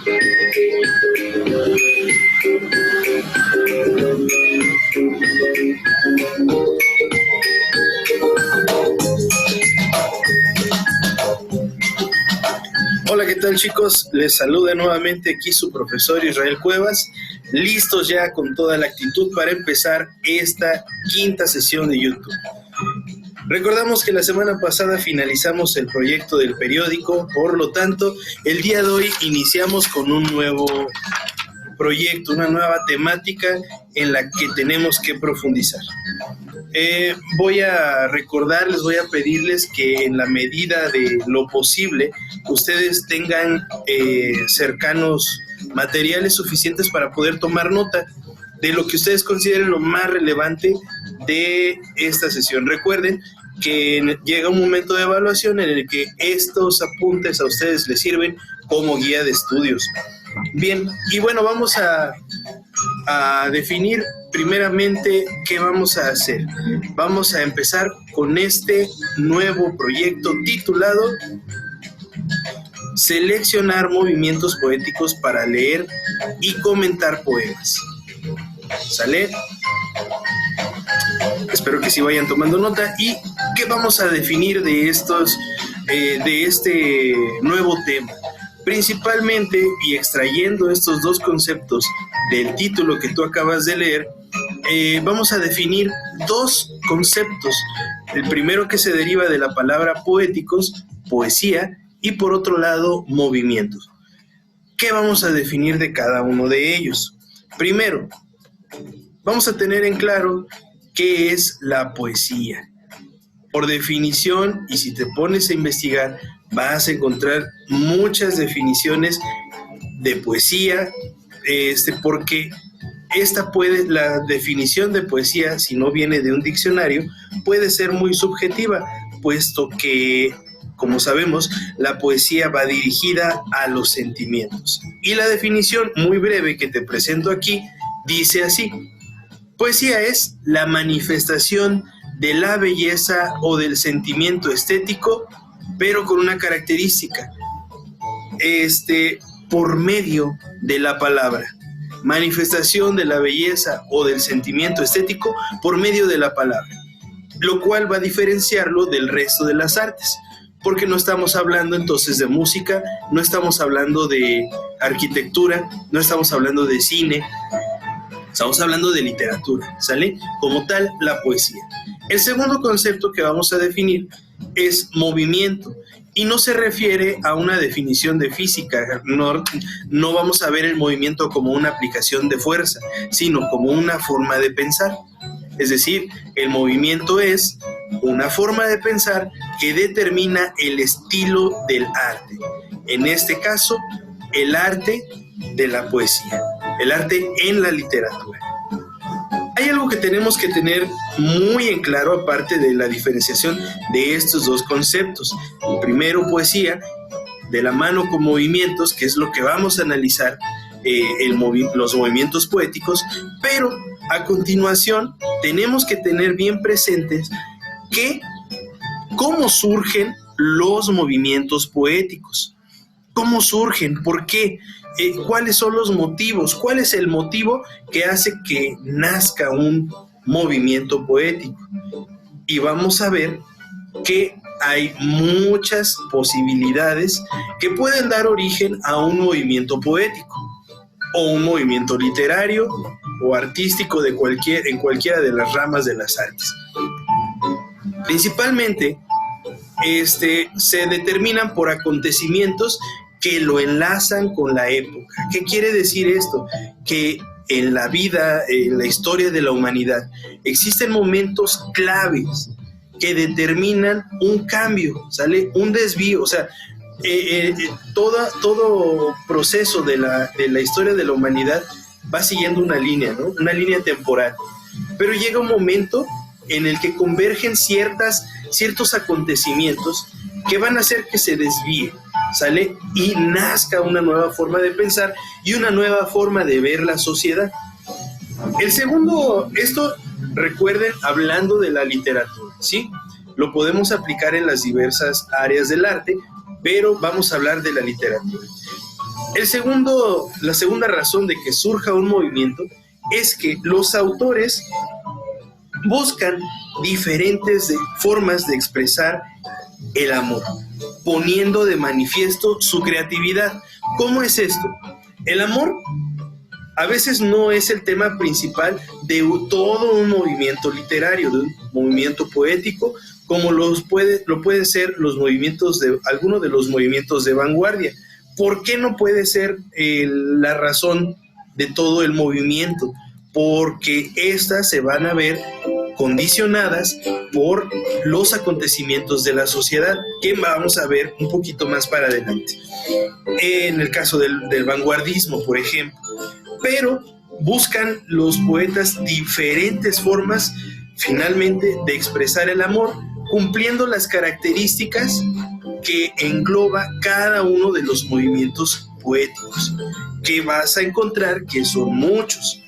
Hola, ¿qué tal, chicos? Les saluda nuevamente aquí su profesor Israel Cuevas, listos ya con toda la actitud para empezar esta quinta sesión de YouTube. Recordamos que la semana pasada finalizamos el proyecto del periódico, por lo tanto, el día de hoy iniciamos con un nuevo proyecto, una nueva temática en la que tenemos que profundizar. Voy a recordarles, voy a pedirles que en la medida de lo posible ustedes tengan cercanos materiales suficientes para poder tomar nota de lo que ustedes consideren lo más relevante de esta sesión. Recuerden que llega un momento de evaluación en el que estos apuntes a ustedes les sirven como guía de estudios. Bien, y bueno, vamos a definir primeramente qué vamos a hacer. Vamos a empezar con este nuevo proyecto titulado Seleccionar movimientos poéticos para leer y comentar poemas. ¿Sale? Espero que sí vayan tomando nota. ¿Y qué vamos a definir de este nuevo tema? Principalmente, y extrayendo estos dos conceptos del título que tú acabas de leer, vamos a definir dos conceptos. El primero, que se deriva de la palabra poéticos, poesía, y por otro lado, movimientos. ¿Qué vamos a definir de cada uno de ellos? Primero, vamos a tener en claro qué es la poesía. Por definición, y si te pones a investigar, vas a encontrar muchas definiciones de poesía, porque la definición de poesía, si no viene de un diccionario, puede ser muy subjetiva, puesto que, como sabemos, la poesía va dirigida a los sentimientos. Y la definición muy breve que te presento aquí dice así: poesía es la manifestación de la belleza o del sentimiento estético, pero con una característica, por medio de la palabra. Manifestación de la belleza o del sentimiento estético por medio de la palabra, lo cual va a diferenciarlo del resto de las artes, porque no estamos hablando entonces de música, no estamos hablando de arquitectura, no estamos hablando de cine, estamos hablando de literatura, ¿sale? Como tal, la poesía. El segundo concepto que vamos a definir es movimiento, y no se refiere a una definición de física. No vamos a ver el movimiento como una aplicación de fuerza, sino como una forma de pensar. Es decir, el movimiento es una forma de pensar que determina el estilo del arte. En este caso, el arte de la poesía, el arte en la literatura. Hay algo que tenemos que tener muy en claro, aparte de la diferenciación de estos dos conceptos. El primero, poesía, de la mano con movimientos, que es lo que vamos a analizar, los movimientos poéticos, pero a continuación tenemos que tener bien presentes cómo surgen los movimientos poéticos. ¿Cómo surgen? ¿Por qué? ¿Cuáles son los motivos? ¿Cuál es el motivo que hace que nazca un movimiento poético? Y vamos a ver que hay muchas posibilidades que pueden dar origen a un movimiento poético, o un movimiento literario o artístico en cualquiera de las ramas de las artes. Principalmente, se determinan por acontecimientos que lo enlazan con la época. ¿Qué quiere decir esto? Que en la vida, en la historia de la humanidad, existen momentos claves que determinan un cambio, ¿sale? Un desvío, o sea, todo proceso de la historia de la humanidad va siguiendo una línea, ¿no? Una línea temporal. Pero llega un momento en el que convergen ciertos acontecimientos que van a hacer que se desvíe, ¿sale? Y nazca una nueva forma de pensar y una nueva forma de ver la sociedad. El segundo, esto, recuerden, hablando de la literatura, ¿sí? Lo podemos aplicar en las diversas áreas del arte, pero vamos a hablar de la literatura. La segunda razón de que surja un movimiento es que los autores buscan diferentes formas de expresar el amor, poniendo de manifiesto su creatividad. ¿Cómo es esto? El amor a veces no es el tema principal de todo un movimiento literario, de un movimiento poético, como lo pueden ser algunos de los movimientos de vanguardia. ¿Por qué no puede ser la razón de todo el movimiento? Porque estas se van a ver condicionadas por los acontecimientos de la sociedad, que vamos a ver un poquito más para adelante. En el caso del vanguardismo, por ejemplo. Pero buscan los poetas diferentes formas, finalmente, de expresar el amor, cumpliendo las características que engloba cada uno de los movimientos poéticos, que vas a encontrar que son muchos.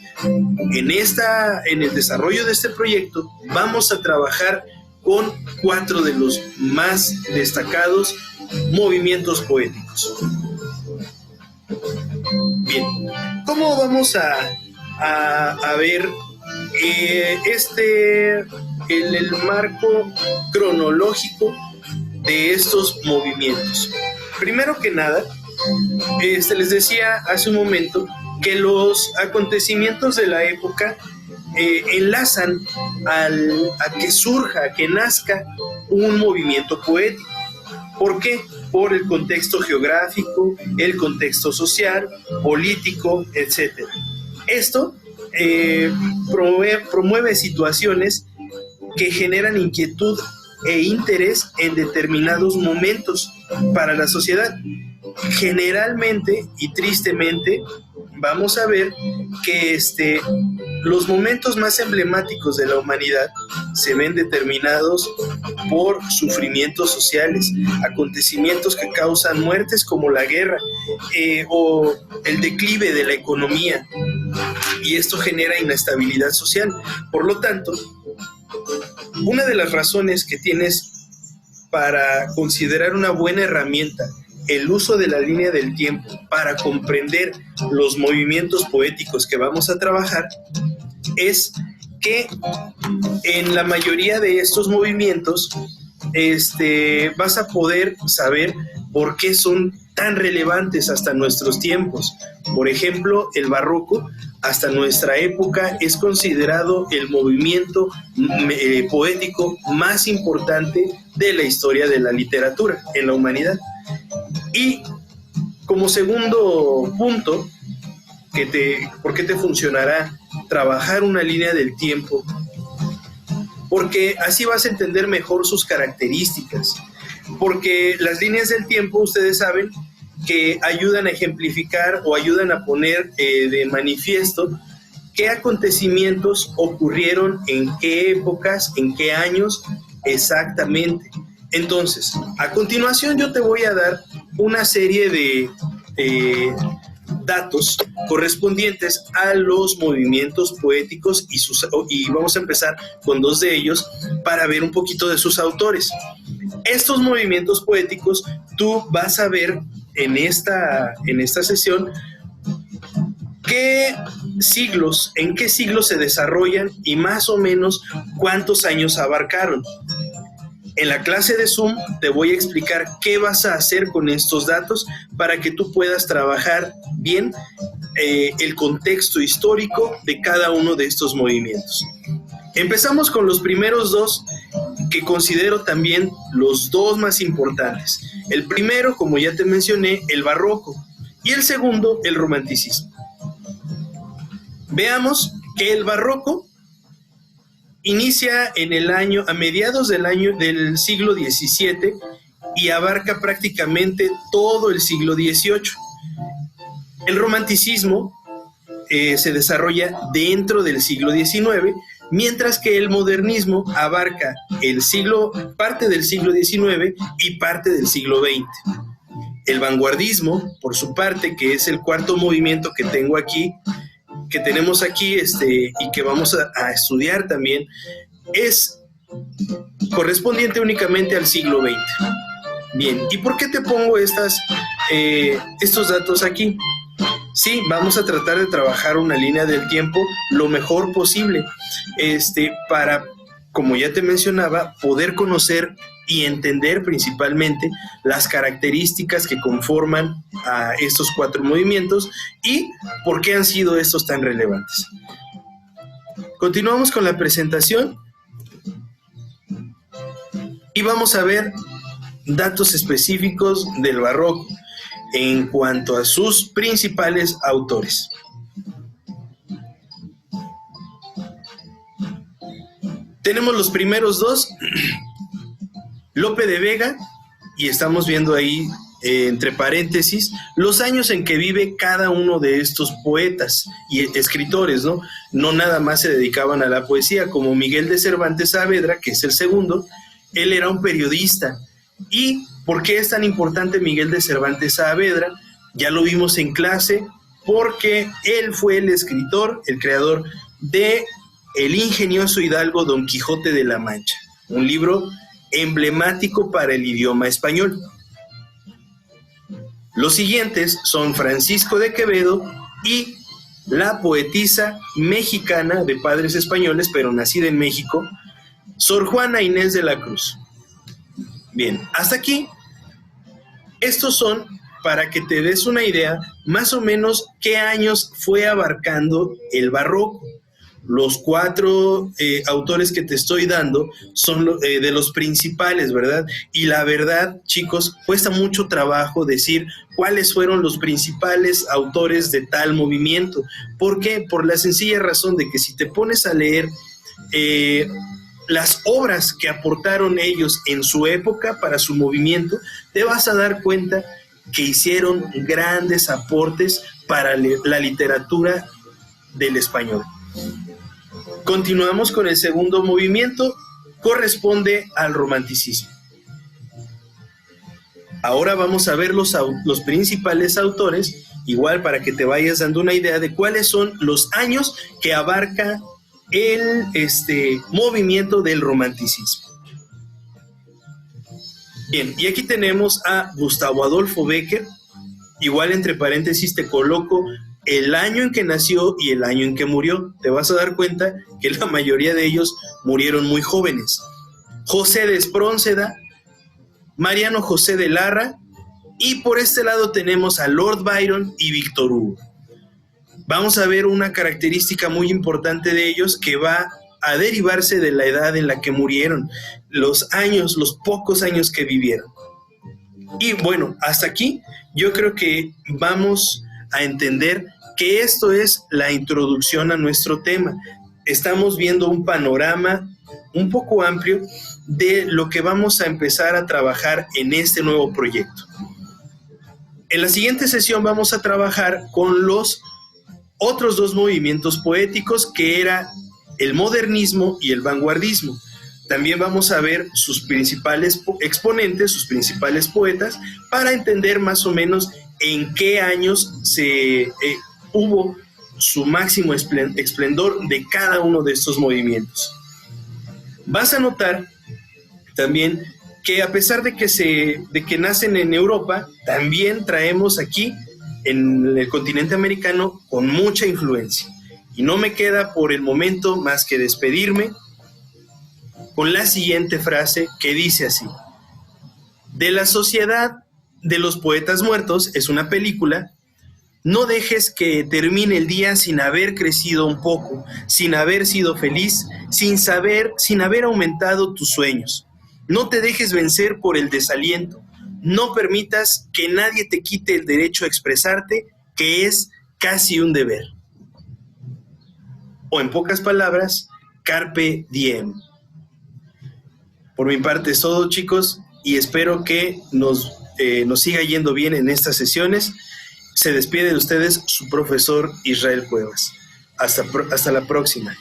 En el desarrollo de este proyecto vamos a trabajar con 4 de los más destacados movimientos poéticos. Bien, ¿cómo vamos a ver el marco cronológico de estos movimientos? Primero que nada, les decía hace un momento que los acontecimientos de la época enlazan a que surja, a que nazca un movimiento poético. ¿Por qué? Por el contexto geográfico, el contexto social, político, etc. Esto promueve situaciones que generan inquietud e interés en determinados momentos para la sociedad. Generalmente y tristemente vamos a ver que los momentos más emblemáticos de la humanidad se ven determinados por sufrimientos sociales, acontecimientos que causan muertes como la guerra o el declive de la economía, y esto genera inestabilidad social. Por lo tanto, una de las razones que tienes para considerar una buena herramienta el uso de la línea del tiempo para comprender los movimientos poéticos que vamos a trabajar es que en la mayoría de estos movimientos vas a poder saber por qué son tan relevantes hasta nuestros tiempos. Por ejemplo, el barroco hasta nuestra época es considerado el movimiento poético más importante de la historia de la literatura en la humanidad. Y como segundo punto, ¿por qué te funcionará trabajar una línea del tiempo? Porque así vas a entender mejor sus características. Porque las líneas del tiempo, ustedes saben, que ayudan a ejemplificar o ayudan a poner de manifiesto qué acontecimientos ocurrieron en qué épocas, en qué años exactamente. Entonces, a continuación yo te voy a dar una serie de datos correspondientes a los movimientos poéticos y vamos a empezar con 2 de ellos para ver un poquito de sus autores. Estos movimientos poéticos tú vas a ver en esta sesión en qué siglos se desarrollan y más o menos cuántos años abarcaron. En la clase de Zoom te voy a explicar qué vas a hacer con estos datos para que tú puedas trabajar bien el contexto histórico de cada uno de estos movimientos. Empezamos con los primeros 2, que considero también los 2 más importantes. El primero, como ya te mencioné, el barroco, y el segundo, el romanticismo. Veamos que el barroco inicia a mediados del siglo XVII y abarca prácticamente todo el siglo XVIII. El romanticismo se desarrolla dentro del siglo XIX, mientras que el modernismo abarca parte del siglo XIX y parte del siglo XX. El vanguardismo, por su parte, que es el cuarto movimiento que tenemos aquí y que vamos a estudiar también, es correspondiente únicamente al siglo XX. Bien, ¿y por qué te pongo estas estos datos aquí. Sí, vamos a tratar de trabajar una línea del tiempo lo mejor posible, para, como ya te mencionaba, poder conocer y entender principalmente las características que conforman a estos 4 movimientos y por qué han sido estos tan relevantes. Continuamos con la presentación y vamos a ver datos específicos del barroco en cuanto a sus principales autores. Tenemos los primeros 2, Lope de Vega, y estamos viendo ahí entre paréntesis los años en que vive cada uno de estos poetas y escritores, ¿no? No nada más se dedicaban a la poesía, como Miguel de Cervantes Saavedra, que es el segundo. Él era un periodista. ¿Y por qué es tan importante Miguel de Cervantes Saavedra? Ya lo vimos en clase, porque él fue el escritor, el creador de El ingenioso hidalgo Don Quijote de la Mancha, un libro emblemático para el idioma español. Los siguientes son Francisco de Quevedo y la poetisa mexicana de padres españoles, pero nacida en México, Sor Juana Inés de la Cruz. Bien, hasta aquí. Estos son para que te des una idea más o menos qué años fue abarcando el barroco. Los 4 autores que te estoy dando son de los principales, ¿verdad? Y la verdad, chicos, cuesta mucho trabajo decir cuáles fueron los principales autores de tal movimiento. ¿Por qué? Por la sencilla razón de que si te pones a leer las obras que aportaron ellos en su época para su movimiento, te vas a dar cuenta que hicieron grandes aportes para la literatura del español. Continuamos con el segundo movimiento, corresponde al romanticismo. Ahora vamos a ver los principales autores, igual para que te vayas dando una idea de cuáles son los años que abarca el movimiento del romanticismo. Bien, y aquí tenemos a Gustavo Adolfo Bécquer. Igual entre paréntesis te coloco el año en que nació y el año en que murió. Te vas a dar cuenta que la mayoría de ellos murieron muy jóvenes. José de Espronceda, Mariano José de Larra, y por este lado tenemos a Lord Byron y Víctor Hugo. Vamos a ver una característica muy importante de ellos que va a derivarse de la edad en la que murieron, los años, los pocos años que vivieron. Y bueno, hasta aquí yo creo que vamos a entender que esto es la introducción a nuestro tema. Estamos viendo un panorama un poco amplio de lo que vamos a empezar a trabajar en este nuevo proyecto. En la siguiente sesión vamos a trabajar con los otros 2 movimientos poéticos, que era el modernismo y el vanguardismo. También vamos a ver sus principales exponentes, sus principales poetas, para entender más o menos en qué años hubo su máximo esplendor de cada uno de estos movimientos. Vas a notar también que a pesar de que nacen en Europa, también traemos aquí en el continente americano con mucha influencia. Y no me queda por el momento más que despedirme con la siguiente frase que dice así: de La Sociedad de los Poetas Muertos, es una película. No dejes que termine el día sin haber crecido un poco, sin haber sido feliz, sin haber aumentado tus sueños. No te dejes vencer por el desaliento. No permitas que nadie te quite el derecho a expresarte, que es casi un deber. O en pocas palabras, carpe diem. Por mi parte es todo, chicos, y espero que nos siga yendo bien en estas sesiones. Se despide de ustedes su profesor Israel Cuevas. Hasta la próxima.